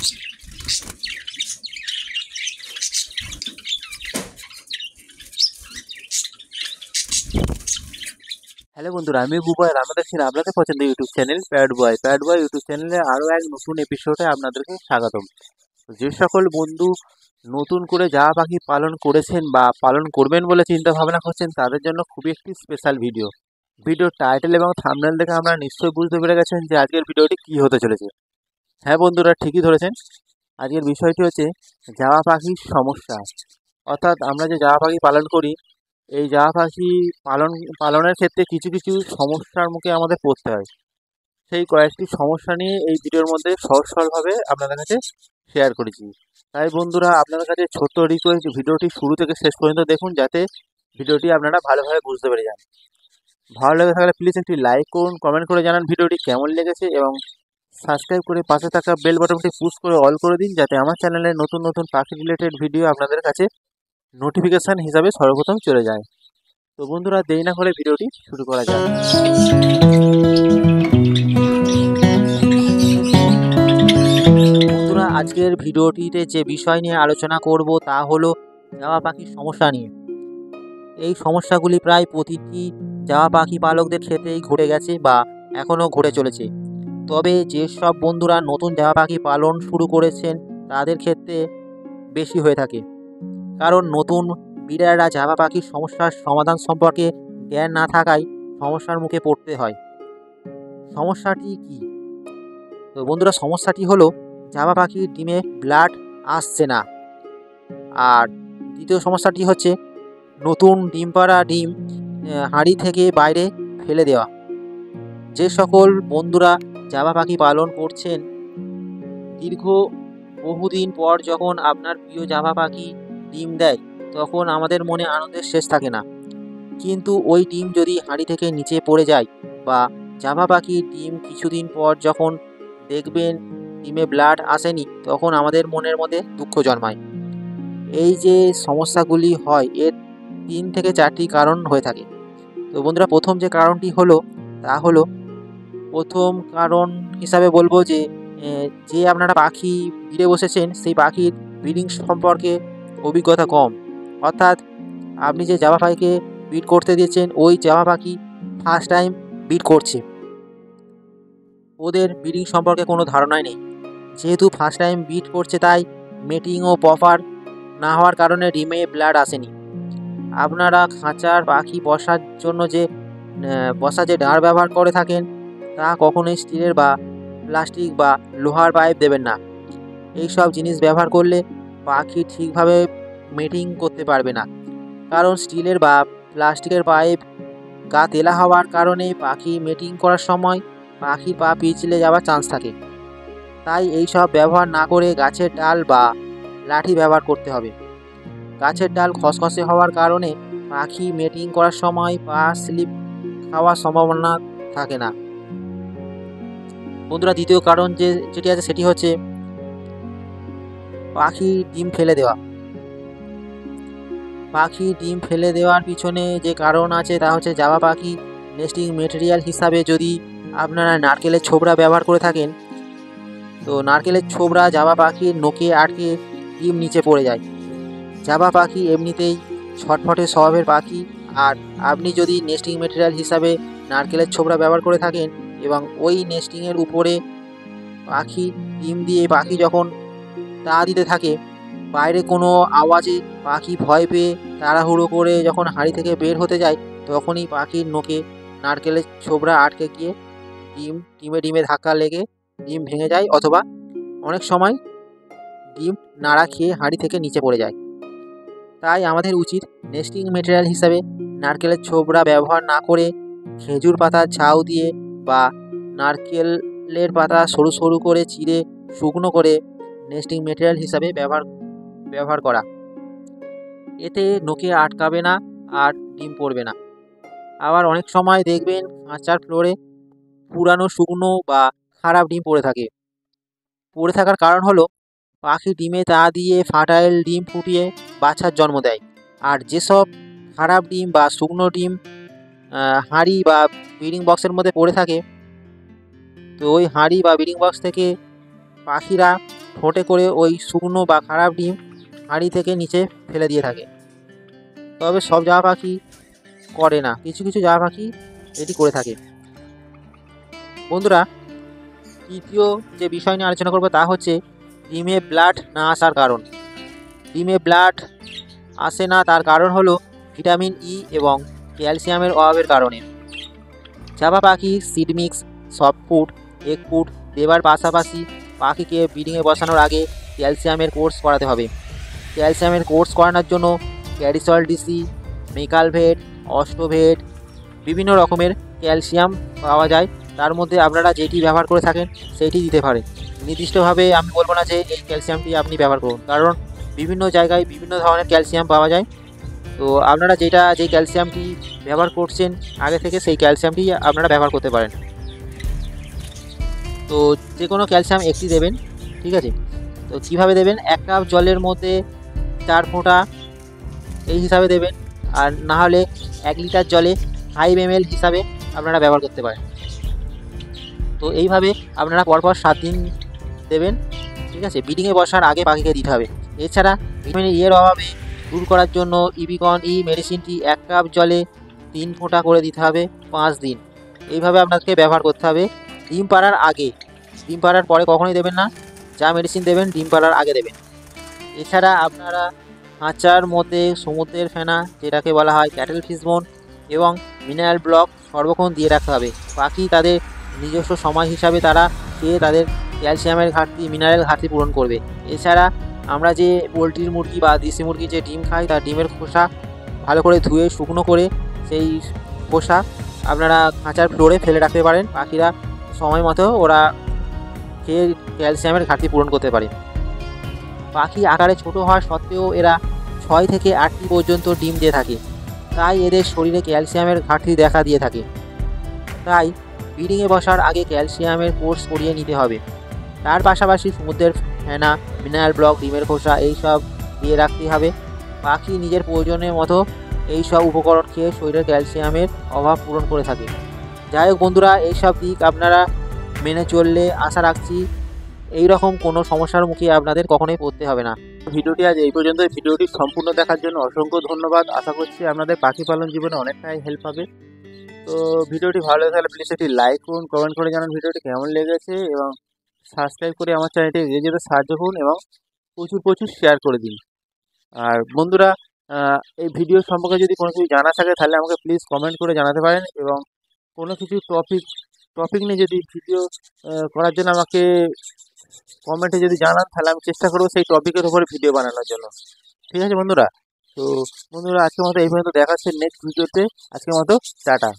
Hello বন্ধুরা, আমি বুবই আর আমরা দেখছি আপনাদের পছন্দের ইউটিউব চ্যানেল প্যাড বয় ইউটিউব চ্যানেলে আরও এক নতুন এপিসোডে আপনাদেরকে স্বাগতম। যে সকল বন্ধু নতুন করে জাবা পাখি পালন করেছেন বা পালন করবেন বলে চিন্তা ভাবনা করছেন, তাদের জন্য খুবই একটি স্পেশাল ভিডিওর টাইটেল এবং থাম্বনেল দেখে আপনারা নিশ্চয়ই বুঝতে পেরে গেছেন যে আজকের ভিডিওটি কী হতে চলেছে। হ্যাঁ বন্ধুরা, ঠিকই ধরেছেন। আজকের বিষয়টি হচ্ছে জাবা পাখির সমস্যা। অর্থাৎ আমরা যে জাবা পাখি পালন করি, এই জাবা পাখি পালনের ক্ষেত্রে কিছু কিছু সমস্যার মুখে আমাদের পড়তে হয়। সেই কয়েকটি সমস্যা নিয়ে এই ভিডিওর মধ্যে সহজ সরলভাবে আপনাদের কাছে শেয়ার করেছি। তাই বন্ধুরা, আপনাদের কাছে ছোট্ট রিকোয়েস্ট, ভিডিওটি শুরু থেকে শেষ পর্যন্ত দেখুন, যাতে ভিডিওটি আপনারা ভালোভাবে বুঝতে পেরে যান। ভালো লেগে থাকলে প্লিজ একটি লাইক করুন, কমেন্ট করে জানান ভিডিওটি কেমন লেগেছে, এবং সাবস্ক্রাইব করে পাশে থাকা বেল বাটনটি পুশ করে অল করে দিন, যাতে আমার চ্যানেলে নতুন নতুন পাখি রিলেটেড ভিডিও আপনাদের কাছে নোটিফিকেশান হিসাবে সর্বপ্রথম চলে যায়। তো বন্ধুরা, দেরি না করে ভিডিওটি শুরু করা যাক। বন্ধুরা, আজকের ভিডিওটিতে যে বিষয় নিয়ে আলোচনা করব তা হলো জাবা পাখির সমস্যা নিয়ে। এই সমস্যাগুলি প্রায় প্রতিটি জাবা পাখি পালকদের ক্ষেত্রেই ঘটে গেছে বা এখনও ঘটে চলেছে। তবে যেসব বন্ধুরা নতুন জাবা পাখি পালন শুরু করেছেন তাদের ক্ষেত্রে বেশি হয়ে থাকে, কারণ নতুন বিড়ালরা জাবা পাখির সমস্যার সমাধান সম্পর্কে জ্ঞান না থাকায় সমস্যার মুখে পড়তে হয়। সমস্যাটি কি? তো বন্ধুরা, সমস্যাটি হলো জাবা পাখির ডিমে ব্লাড আসছে না। আর দ্বিতীয় সমস্যাটি হচ্ছে নতুন ডিম পাড়া ডিম হাঁড়ি থেকে বাইরে ফেলে দেওয়া। যে সকল বন্ধুরা জাবা পাখি পালন করছেন, দীর্ঘ বহুদিন পর যখন আপনার প্রিয় জাবা পাখি ডিম দেয়, তখন আমাদের মনে আনন্দের শেষ থাকে না। কিন্তু ওই ডিম যদি হাঁড়ি থেকে নিচে পড়ে যায়, বা জাবা পাখির ডিম কিছুদিন পর যখন দেখবেন ডিমে ব্লাড আসেনি, তখন আমাদের মনের মধ্যে দুঃখ জন্মায়। এই যে সমস্যাগুলি হয়, এর 3 থেকে 4টি কারণ হয়ে থাকে। তো বন্ধুরা, প্রথম যে কারণটি হলো তা হলো, প্রথম কারণ হিসাবে বলবো যে আপনারা পাখি বিড়ে বসেছেন, সেই পাখির ব্রিডিং সম্পর্কে অভিজ্ঞতা কম। অর্থাৎ আপনি যে জাবা পাখিকে ব্রিড করতে দিয়েছেন, ওই জাবা পাখি ফার্স্ট টাইম ব্রিড করছে, ওদের ব্রিডিং সম্পর্কে কোনো ধারণাই নেই। যেহেতু ফার্স্ট টাইম ব্রিড করছে, তাই মেটিং ও প্রপার না হওয়ার কারণে ডিমে ব্লাড আসেনি। আপনারা খাঁচার পাখি বসার জন্য যে ডাঁড় ব্যবহার করে থাকেন, তা কখনোই স্টিলের বা প্লাস্টিক বা লোহার পাইপ দেবেন না। এই সব জিনিস ব্যবহার করলে পাখি ঠিকভাবে মেটিং করতে পারবে না, কারণ স্টিলের বা প্লাস্টিকের পাইপ গা তেলা হওয়ার কারণে পাখি মেটিং করার সময় পাখির পা পিছলে যাওয়ার চান্স থাকে। তাই এই সব ব্যবহার না করে গাছের ডাল বা লাঠি ব্যবহার করতে হবে। গাছের ডাল খসখসে হওয়ার কারণে পাখি মেটিং করার সময় পা স্লিপ খাওয়ার সম্ভাবনা থাকে না। বন্ধুরা, দ্বিতীয় কারণ যেটি আছে সেটি হচ্ছে পাখি ডিম ফেলে দেওয়া। পাখি ডিম ফেলে দেওয়ার পিছনে যে কারণ আছে তা হচ্ছে, জাবা পাখি নেস্টিং মেটেরিয়াল হিসাবে যদি আপনারা নারকেলের ছোবড়া ব্যবহার করে থাকেন, তো নারকেলের ছোবড়া জাবা পাখির নোকে আটকে ডিম নিচে পড়ে যায়। জাবা পাখি এমনিতেই ছটফটে স্বভাবের পাখি, আর আপনি যদি নেস্টিং মেটেরিয়াল হিসাবে নারকেলের ছোবড়া ব্যবহার করে থাকেন এবং ওই নেস্টিংয়ের উপরে পাখি ডিম দিয়ে পাখি যখন তা দিতে থাকে, বাইরে কোনো আওয়াজে পাখি ভয় পেয়ে তাড়াহুড়ো করে যখন হাঁড়ি থেকে বের হতে যায়, তখনই পাখির নোকে নারকেলের ছোবড়া আটকে গিয়ে ডিমে ধাক্কা লেগে ডিম ভেঙে যায়, অথবা অনেক সময় ডিম নাড়া খেয়ে হাঁড়ি থেকে নিচে পড়ে যায়। তাই আমাদের উচিত নেস্টিং মেটেরিয়াল হিসাবে নারকেলের ছোবড়া ব্যবহার না করে খেজুর পাতার ঝাউ দিয়ে বা নারকেলের পাতা সরু সরু করে চিড়ে শুকনো করে নেস্টিং মেটেরিয়াল হিসাবে ব্যবহার করা। এতে নোকে আটকাবে না আর ডিম পড়বে না। আবার অনেক সময় দেখবেন খাঁচার ফ্লোরে পুরানো, শুকনো বা খারাপ ডিম পড়ে থাকার কারণ হলো, পাখি ডিমে তা দিয়ে ফার্টাইল ডিম ফুটিয়ে বাচ্চার জন্ম দেয়। আর যেসব খারাপ ডিম বা শুকনো ডিম হাঁড়ি বা ব্রিডিং বক্সের মধ্যে পড়ে থাকে, তো ওই হাঁড়ি বা ব্রিডিং বক্স থেকে পাখিরা ঠোঁটে করে ওই শুকনো বা খারাপ ডিম হাঁড়ি থেকে নিচে ফেলে দিয়ে থাকে। তবে সব জামা পাখি করে না, কিছু কিছু জামা পাখি এটি করে থাকে। বন্ধুরা, তৃতীয় যে বিষয় নিয়ে আলোচনা করবো তা হচ্ছে ডিমে ব্লাড না আসার কারণ। ডিমে ব্লাড আসে না তার কারণ হলো ভিটামিন ই এবং ক্যালসিয়ামের অভাবের কারণে। জাভা পাখি seed mix, soft food, egg food দেবার পাশাপাশি পাখিকে ব্রিডিংয়ে বসানোর আগে ক্যালসিয়ামের কোর্স করাতে হবে। ক্যালসিয়ামের কোর্স করানোর জন্য ক্যারিসল ডিসি, মেকালভেট, অস্টোভেট বিভিন্ন রকমের ক্যালসিয়াম পাওয়া যায়। তার মধ্যে আপনারা যেটি ব্যবহার করে থাকেন সেইটি দিতে পারেন। নির্দিষ্টভাবে আমি বলবো না যে এই ক্যালসিয়ামটি আপনি ব্যবহার করুন, কারণ বিভিন্ন জায়গায় বিভিন্ন ধরনের ক্যালসিয়াম পাওয়া যায়। তো আপনারা যেই ক্যালসিয়ামটি ব্যবহার করছেন আগে থেকে সেই ক্যালসিয়ামটি আপনারা ব্যবহার করতে পারেন। তো যে কোনো ক্যালসিয়াম একটি দেবেন, ঠিক আছে। তো কীভাবে দেবেন, 1 কাপ জলের মধ্যে 4 ফোঁটা এই হিসাবে দেবেন, আর না হলে 1 লিটার জলে 5 ml হিসাবে আপনারা ব্যবহার করতে পারেন। তো এইভাবে আপনারা পরপর 7 দিন দেবেন, ঠিক আছে। ব্রিডিংয়ে বসার আগে পাখিকে দিতে হবে। এছাড়া ভিটামিন ই এর অভাবে দূর করার জন্য ইবিকন ই মেডিসিনটি 1 কাপ জলে 3 ফোঁটা করে দিতে হবে 5 দিন। এইভাবে আপনাকে ব্যবহার করতে হবে ডিম পাড়ার আগে। ডিম পাড়ার পরে কখনোই দেবেন না, যা মেডিসিন দেবেন ডিম পাড়ার আগে দেবেন। এছাড়া আপনারা খাঁচার মধ্যে সমুদ্রের ফেনা, যেটাকে বলা হয় ক্যাটেল ফিশবোন, এবং মিনারেল ব্লক সর্বক্ষণ দিয়ে রাখতে হবে। পাখি তাদের নিজস্ব সময় হিসাবে তারা খেয়ে তাদের ক্যালসিয়ামের ঘাটতি, মিনারেল ঘাটতি পূরণ করবে। এছাড়া আমরা যে পোলট্রির মুরগি বা দেশি মুরগি যে ডিম খাই তার ডিমের খোসা ভালো করে ধুয়ে শুকনো করে সেই খোসা আপনারা খাঁচার ফ্লোরে ফেলে রাখতে পারেন। পাখিরা সময় মতো ওরা খেয়ে ক্যালসিয়ামের ঘাটতি পূরণ করতে পারে। পাখি আকারে ছোট হওয়া সত্ত্বেও এরা 6 থেকে 8টি পর্যন্ত ডিম দিয়ে থাকে, তাই এদের শরীরে ক্যালসিয়ামের ঘাটতি দেখা দিয়ে থাকে। তাই ব্রিডিংয়ে বসার আগে ক্যালসিয়ামের কোর্স করিয়ে নিতে হবে। তার পাশাপাশি সমুদ্রের ফেনা, মিনারেল ব্লক, ডিমের খোসা এইসব দিয়ে রাখতে হবে। পাখি নিজের প্রয়োজনের মতো এইসব উপকরণ খেয়ে শরীরের ক্যালসিয়ামের অভাব পূরণ করে থাকে। যাই হোক বন্ধুরা, এইসব দিক আপনারা মেনে চললে আশা রাখছি এই রকম কোনো সমস্যার মুখে আপনাদের কখনোই পড়তে হবে না। ভিডিওটি আজ এই পর্যন্ত। ভিডিওটি সম্পূর্ণ দেখার জন্য অসংখ্য ধন্যবাদ। আশা করছি আপনাদের পাখি পালন জীবনে অনেকটাই হেল্প হবে। তো ভিডিওটি ভালো লাগে তাহলে প্লিজ একটি লাইক করুন, কমেন্ট করে জানান ভিডিওটি কেমন লেগেছে, এবং সাবস্ক্রাইব করে আমার চ্যানেলটি এগিয়ে যেতে সাহায্য করুন, এবং প্রচুর প্রচুর শেয়ার করে দিন। আর বন্ধুরা, এই ভিডিও সম্পর্কে যদি কোনো কিছু জানা থাকে তাহলে আমাকে প্লিজ কমেন্ট করে জানাতে পারেন, এবং কোনো কিছু টপিক নিয়ে যদি ভিডিও করার জন্য আমাকে কমেন্টে যদি জানান তাহলে আমি চেষ্টা করবো সেই টপিকের উপরে ভিডিও বানানোর জন্য। ঠিক আছে বন্ধুরা? তো বন্ধুরা, আজকের মতো এই পর্যন্ত। দেখা হচ্ছে নেক্সট ভিডিওতে। আজকের মতো টাটা।